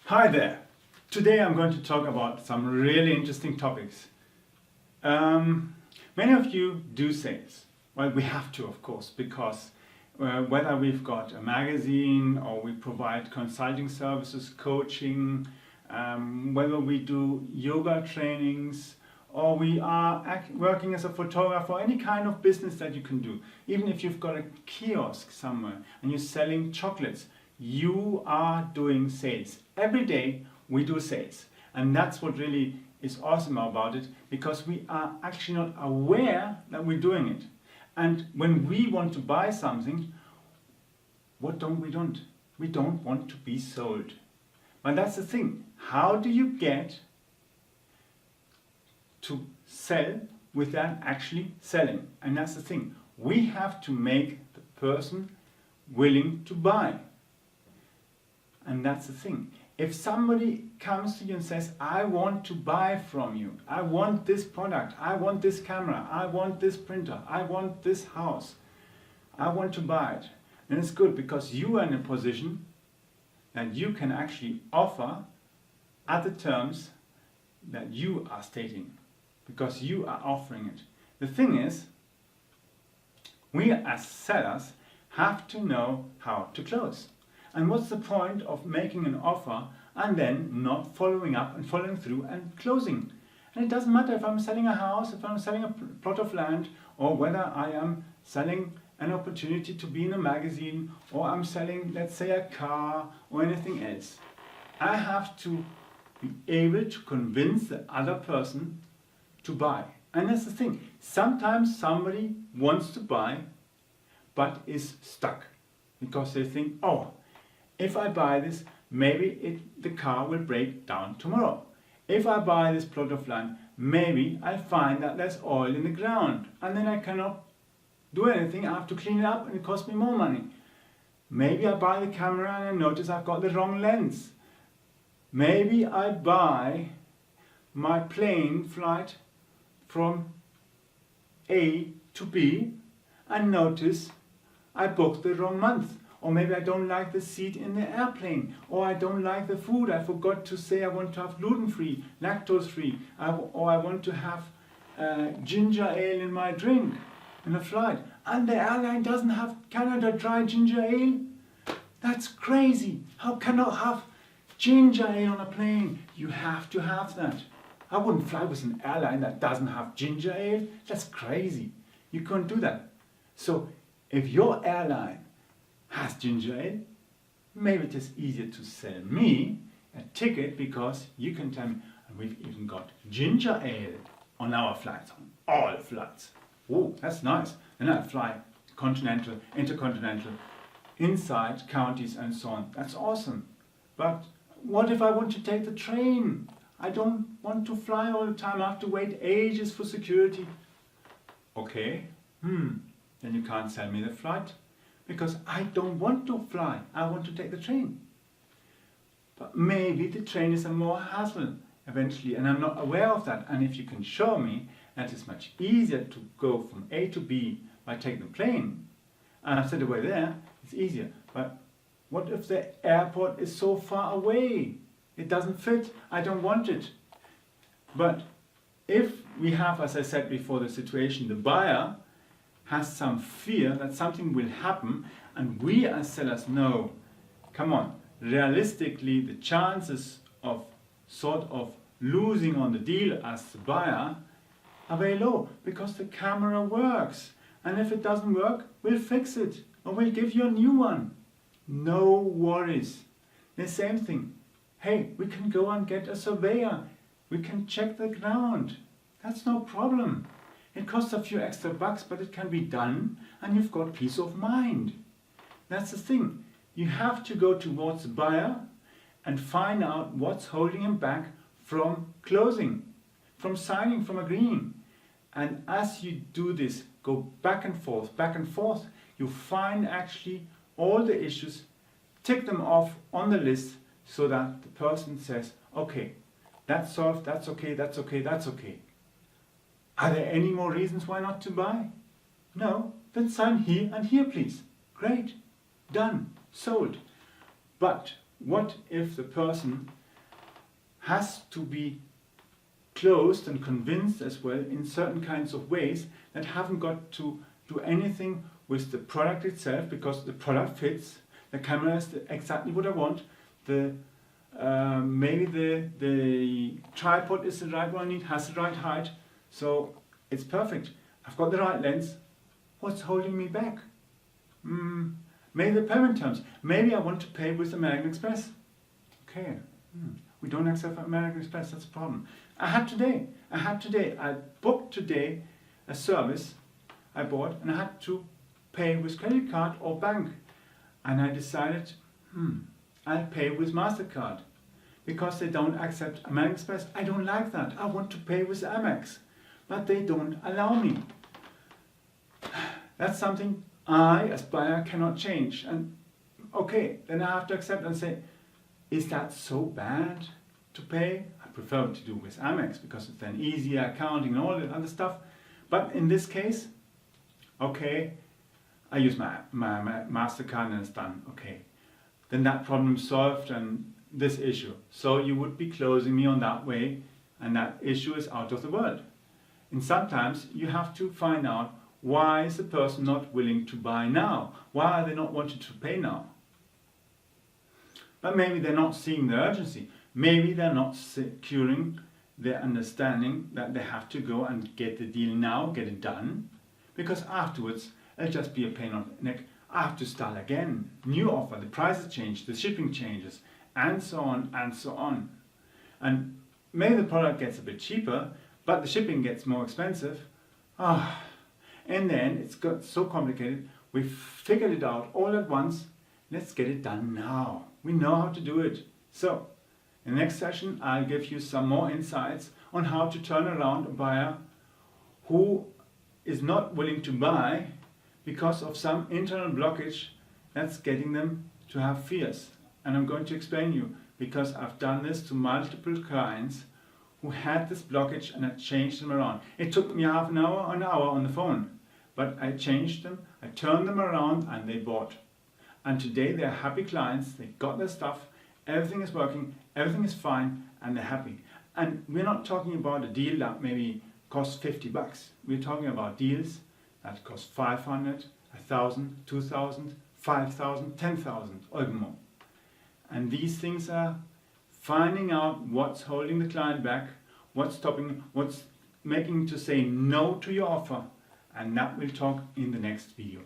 Hi there! Today I'm going to talk about some really interesting topics. Many of you do sales. Well, we have to, of course, because whether we've got a magazine or we provide consulting services, coaching, whether we do yoga trainings or we are working as a photographer, or any kind of business that you can do. Even if you've got a kiosk somewhere and you're selling chocolates, you are doing sales. Every day we do sales, and that's what really is awesome about it, because we are actually not aware that we're doing it. And when we want to buy something, what don't we don't? We don't want to be sold. But that's the thing. How do you get to sell without actually selling? And that's the thing. We have to make the person willing to buy. And that's the thing. If somebody comes to you and says, I want to buy from you, I want this product, I want this camera, I want this printer, I want this house, I want to buy it, then it's good, because you are in a position that you can actually offer at the terms that you are stating, because you are offering it. The thing is, we as sellers have to know how to close. And what's the point of making an offer and then not following up and following through and closing? And it doesn't matter if I'm selling a house, if I'm selling a plot of land, or whether I am selling an opportunity to be in a magazine, or I'm selling, let's say, a car or anything else. I have to be able to convince the other person to buy. And that's the thing. Sometimes somebody wants to buy but is stuck because they think, oh, if I buy this, maybe the car will break down tomorrow. If I buy this plot of land, maybe I find that there's oil in the ground and then I cannot do anything. I have to clean it up and it costs me more money. Maybe I buy the camera and I notice I've got the wrong lens. Maybe I buy my plane flight from A to B and notice I booked the wrong month. Or maybe I don't like the seat in the airplane, or I don't like the food. I forgot to say I want to have gluten-free, lactose-free, or I want to have ginger ale in my drink in a flight. And the airline doesn't have Canada Dry ginger ale? That's crazy. How can I have ginger ale on a plane? You have to have that. I wouldn't fly with an airline that doesn't have ginger ale. That's crazy. You can't do that. So if your airline has ginger ale, maybe it is easier to sell me a ticket, because you can tell me, and we've even got ginger ale on our flights, on all flights. Oh, that's nice. Then I fly continental, intercontinental, inside counties and so on. That's awesome. But what if I want to take the train? I don't want to fly all the time. I have to wait ages for security. Okay, then you can't sell me the flight, because I don't want to fly, I want to take the train. But maybe the train is a more hassle eventually, and I'm not aware of that. And if you can show me that it's much easier to go from A to B by taking the plane, and I've said away there, it's easier. But what if the airport is so far away? It doesn't fit, I don't want it. But if we have, as I said before, the situation, the buyer has some fear that something will happen, and we as sellers know, come on, realistically the chances of sort of losing on the deal as the buyer are very low, because the camera works, and if it doesn't work, we'll fix it, or we'll give you a new one. No worries. The same thing. Hey, we can go and get a surveyor, we can check the ground, that's no problem. It costs a few extra bucks, but it can be done, and you've got peace of mind. That's the thing. You have to go towards the buyer and find out what's holding him back from closing, from signing, from agreeing. And as you do this, go back and forth, you find actually all the issues, tick them off on the list, so that the person says, okay, that's solved, that's okay, that's okay, that's okay. Are there any more reasons why not to buy? No? Then sign here and here, please. Great. Done. Sold. But what if the person has to be closed and convinced as well in certain kinds of ways that haven't got to do anything with the product itself, because the product fits, the camera is exactly what I want, maybe the tripod is the right one I need, has the right height, so it's perfect. I've got the right lens. What's holding me back? Maybe the payment terms. Maybe I want to pay with American Express. Okay, we don't accept American Express, that's a problem. I booked today a service I bought, and I had to pay with credit card or bank. And I decided, I'll pay with MasterCard, because they don't accept American Express. I don't like that. I want to pay with Amex, but they don't allow me. That's something I, as buyer, cannot change. And okay, then I have to accept and say, is that so bad to pay? I prefer to do with Amex because it's then easier accounting and all that other stuff. But in this case, okay, I use my MasterCard and it's done. Okay, then that problem solved and this issue. So you would be closing me on that way, and that issue is out of the world. And sometimes you have to find out, why is the person not willing to buy now? Why are they not wanting to pay now? But maybe they're not seeing the urgency. Maybe they're not securing their understanding that they have to go and get the deal now, get it done, because afterwards it'll just be a pain on the neck. I have to start again. New offer, the prices change, the shipping changes, and so on and so on. And maybe the product gets a bit cheaper, but the shipping gets more expensive. And then it's got so complicated. We've figured it out all at once. Let's get it done now. We know how to do it. So, in the next session, I'll give you some more insights on how to turn around a buyer who is not willing to buy because of some internal blockage that's getting them to have fears. And I'm going to explain you, because I've done this to multiple clients who had this blockage, and I changed them around. It took me half an hour on the phone, but I changed them, I turned them around, and they bought. And today they're happy clients, they got their stuff, everything is working, everything is fine, and they're happy. And we're not talking about a deal that maybe costs $50. We're talking about deals that cost 500, 1,000, 2,000, 5,000, 10,000 or even more. And these things are finding out what's holding the client back, what's stopping, what's making to say no to your offer, and that we'll talk in the next video.